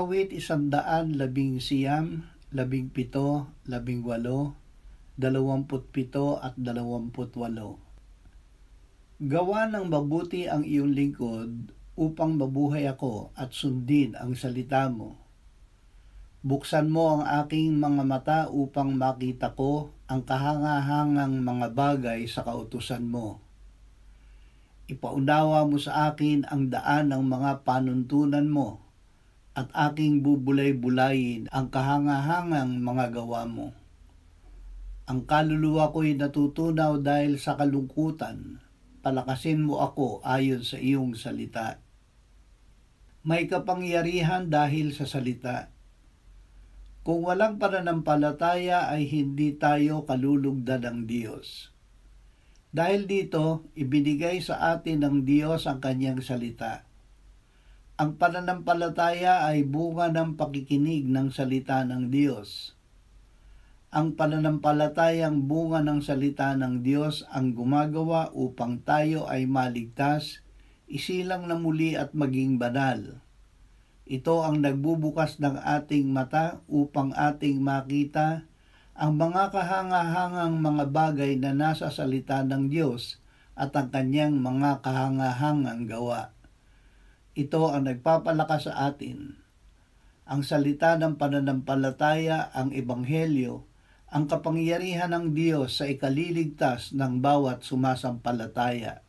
Awit 119, 17, 18, 27 at 28. Gawa ng mabuti ang iyong lingkod upang mabuhay ako at sundin ang salita mo. Buksan mo ang aking mga mata upang makita ko ang kahangahangang mga bagay sa kautusan mo. Ipaunawa mo sa akin ang daan ng mga panuntunan mo at aking bubulay-bulayin ang kahangahangang mga gawa mo. Ang kaluluwa ko'y natutunaw dahil sa kalungkutan. Palakasin mo ako ayon sa iyong salita. May kapangyarihan dahil sa salita. Kung walang pananampalataya ay hindi tayo kalulugdan ng Diyos. Dahil dito, ibinigay sa atin ng Diyos ang kanyang salita. Ang pananampalataya ay bunga ng pakikinig ng salita ng Diyos. Ang pananampalatayang bunga ng salita ng Diyos ang gumagawa upang tayo ay maligtas, isilang na muli at maging banal. Ito ang nagbubukas ng ating mata upang ating makita ang mga kahangahangang mga bagay na nasa salita ng Diyos at ang kanyang mga kahangahangang gawa. Ito ang nagpapalakas sa atin. Ang salita ng pananampalataya, ang ebanghelyo, ang kapangyarihan ng Diyos sa ikaliligtas ng bawat sumasampalataya.